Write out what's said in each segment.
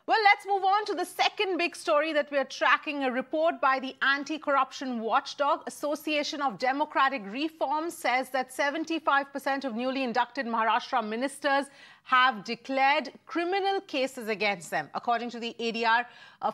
Well, let's move on to the second big story that we're tracking. A report by the anti-corruption watchdog Association of Democratic Reforms says that 75% of newly inducted Maharashtra ministers have declared criminal cases against them. According to the ADR,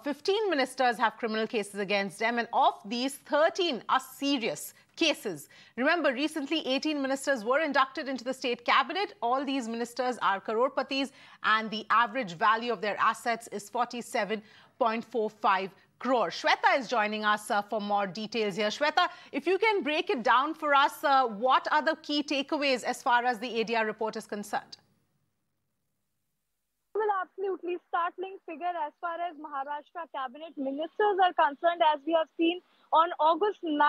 15 ministers have criminal cases against them, and of these, 13 are serious cases. Remember, recently 18 ministers were inducted into the state cabinet. All these ministers are crorpatis, and the average value of their assets is 47.45 crore. Shweta is joining us for more details here. Shweta, if you can break it down for us, what are the key takeaways as far as the ADR report is concerned? Well, absolutely startling figure as far as Maharashtra cabinet ministers are concerned. As we have seen, on August 9,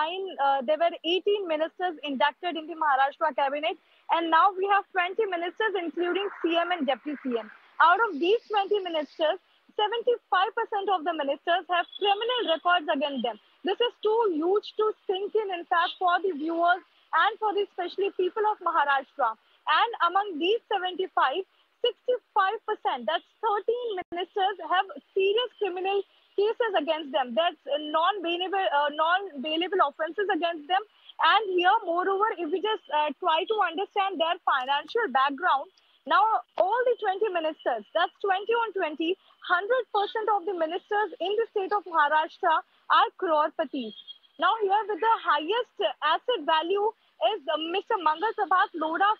there were 18 ministers inducted in the Maharashtra cabinet, and now we have 20 ministers, including CM and Deputy CM. Out of these 20 ministers, 75% of the ministers have criminal records against them. This is too huge to sink in fact, for the viewers and for the especially people of Maharashtra. And among these 75, 65%, that's 13 ministers, have serious criminal cases against them. That's non-bailable offences against them. And here, moreover, if we just try to understand their financial background, now all the 20 ministers, that's 20 on 20, 100% of the ministers in the state of Maharashtra are crorpatis. Now here, with the highest asset value is Mr. Mangal Prabhat Lodha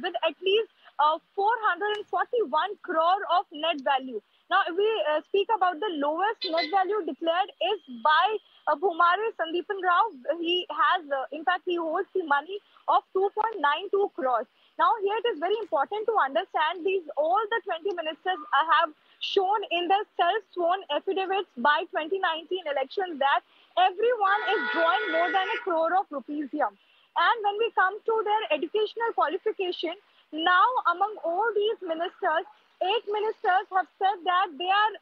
with at least 441 crore of net value. Now, if we speak about the lowest net value declared is by Bhumare Sandeepan Rao. He has, in fact, he holds the money of 2.92 crores. Now, here it is very important to understand all the 20 ministers have shown in their self-sworn affidavits by 2019 elections that everyone is drawing more than 1 crore of rupees here. And when we come to their educational qualification, now among all these ministers, 8 ministers have said that they are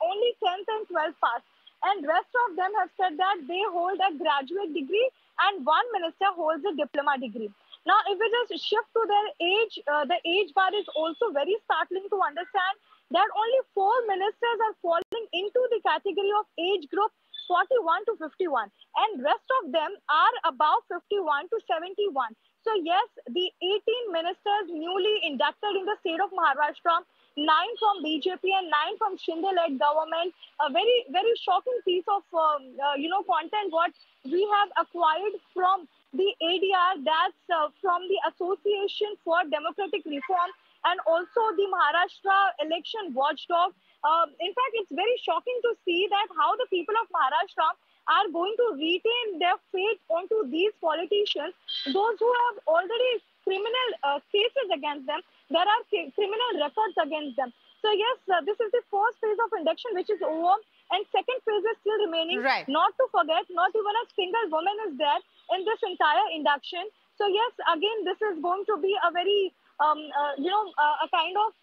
only 10th and 12th pass, and rest of them have said that they hold a graduate degree and 1 minister holds a diploma degree. Now, if we just shift to their age, the age bar is also very startling to understand that only 4 ministers are falling into the category of age group 41 to 51, and rest of them are above 51 to 71. So yes, the 18 ministers newly inducted in the state of Maharashtra, 9 from BJP and 9 from Shinde-led government, a very, very shocking piece of, content what we have acquired from the ADR, that's from the Association for Democratic Reform and also the Maharashtra election watchdog. In fact, it's very shocking to see that how the people of Maharashtra are going to retain their faith onto these politicians, those who have already criminal cases against them. There are criminal records against them. So yes, this is the first phase of induction, which is over, and second phase is still remaining. Right. Not to forget, not even a single woman is there in this entire induction. So yes, again, this is going to be a very, a kind of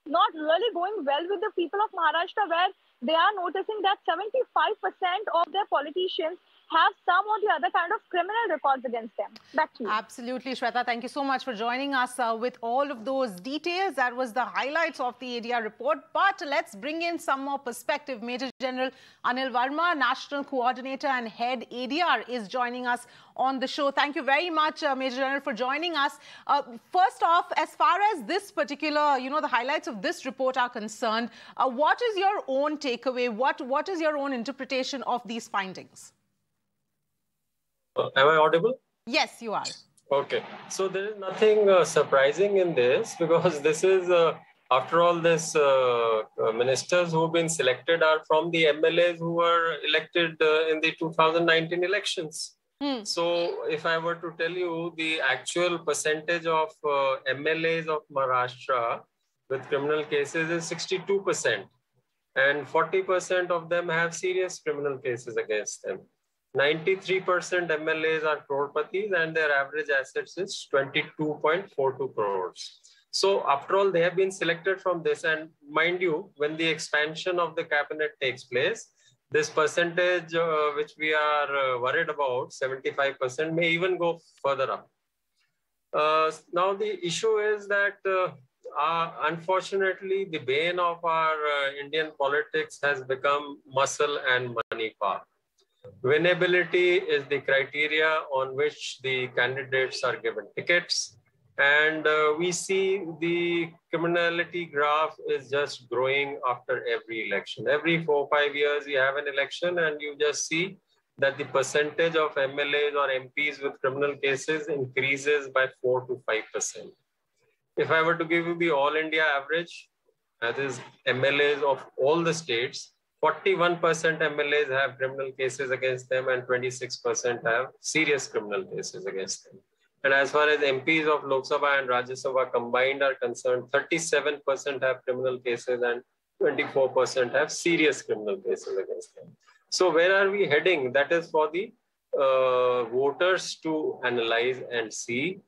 not really going well with the people of Maharashtra, where they are noticing that 75% of their politicians have some or the other kind of criminal records against them. Back to you. Absolutely, Shweta. Thank you so much for joining us with all of those details. That was the highlights of the ADR report. But let's bring in some more perspective. Major General Anil Verma, National Coordinator and Head ADR, is joining us on the show. Thank you very much, Major General, for joining us. First off, as far as this particular, the highlights of this report are concerned, what is your own takeaway? What is your own interpretation of these findings? Am I audible? Yes, you are. Okay. So there is nothing surprising in this, because this is, after all, this ministers who have been selected are from the MLAs who were elected in the 2019 elections. So if I were to tell you the actual percentage of MLAs of Maharashtra with criminal cases is 62%, and 40% of them have serious criminal cases against them. 93% MLAs are crorpatis, and their average assets is 22.42 crores. So after all, they have been selected from this. And mind you, when the expansion of the cabinet takes place, this percentage which we are worried about, 75%, may even go further up. Now the issue is that unfortunately, the bane of our Indian politics has become muscle and money power. Winnability is the criteria on which the candidates are given tickets. And we see the criminality graph is just growing after every election. Every 4 or 5 years, you have an election and you just see that the percentage of MLAs or MPs with criminal cases increases by 4 to 5%. If I were to give you the all India average, that is MLAs of all the states, 41% MLAs have criminal cases against them and 26% have serious criminal cases against them. And as far as MPs of Lok Sabha and Rajya Sabha combined are concerned, 37% have criminal cases and 24% have serious criminal cases against them. So where are we heading? That is for the voters to analyze and see.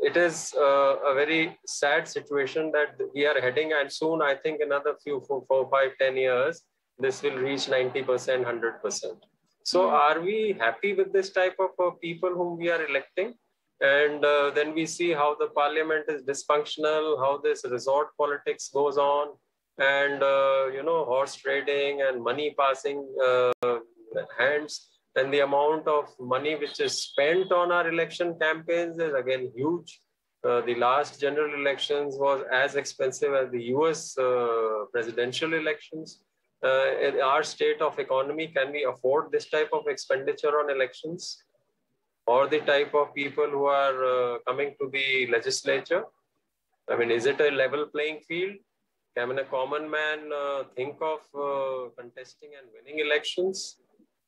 It is a very sad situation that we are heading, and soon, I think another few 4, 5, 10 years, this will reach 90%, 100%. So are we happy with this type of people whom we are electing? And then we see how the parliament is dysfunctional, how this resort politics goes on, and, horse trading and money passing hands. And the amount of money which is spent on our election campaigns is again huge. The last general elections was as expensive as the US presidential elections. In our state of economy, can we afford this type of expenditure on elections? Or the type of people who are coming to the legislature? I mean, is it a level playing field? Can a common man think of contesting and winning elections?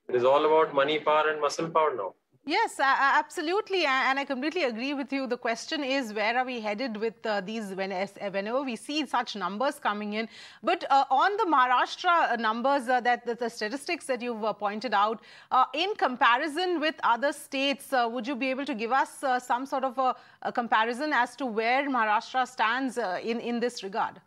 It is all about money power and muscle power now. Yes, absolutely. And I completely agree with you. The question is, where are we headed with these whenever we see such numbers coming in? But on the Maharashtra numbers, that the statistics that you've pointed out, in comparison with other states, would you be able to give us some sort of a comparison as to where Maharashtra stands in this regard?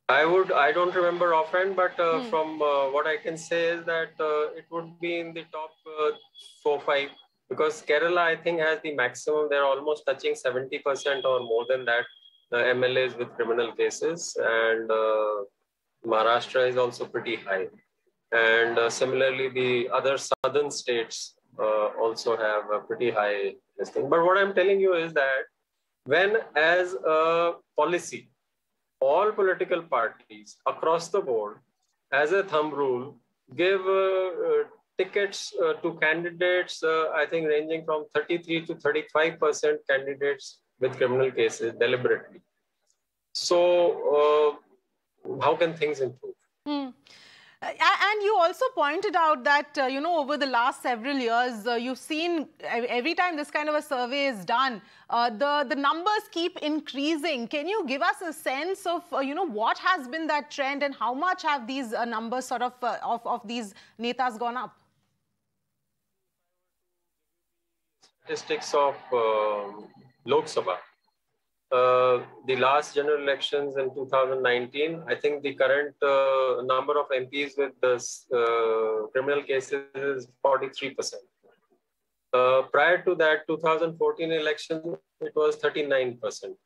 I don't remember offhand, but from what I can say is that it would be in the top 4, 5, because Kerala, I think, has the maximum. They're almost touching 70% or more than that MLAs with criminal cases. And Maharashtra is also pretty high. And similarly, the other southern states also have a pretty high listing. But what I'm telling you is that when, as a policy, all political parties across the board, as a thumb rule, give tickets to candidates, I think ranging from 33 to 35% candidates with criminal cases deliberately. So how can things improve? And you also pointed out that, over the last several years, you've seen every time this kind of a survey is done, the numbers keep increasing. Can you give us a sense of, what has been that trend and how much have these numbers sort of these netas gone up? Statistics of Lok Sabha. The last general elections in 2019, I think the current number of MPs with this, criminal cases is 43%. Prior to that, 2014 election, it was 39%.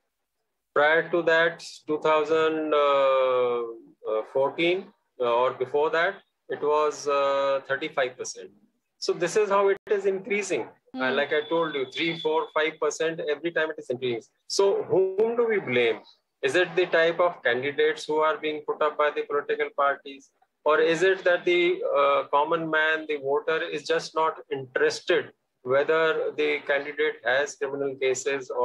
Prior to that, 2014 or before that, it was 35%. So this is how it is increasing. Like I told you, 3, 4, 5% every time it is increasing. So whom do we blame? Is it the type of candidates who are being put up by the political parties? Or is it that the common man, the voter, is just not interested whether the candidate has criminal cases or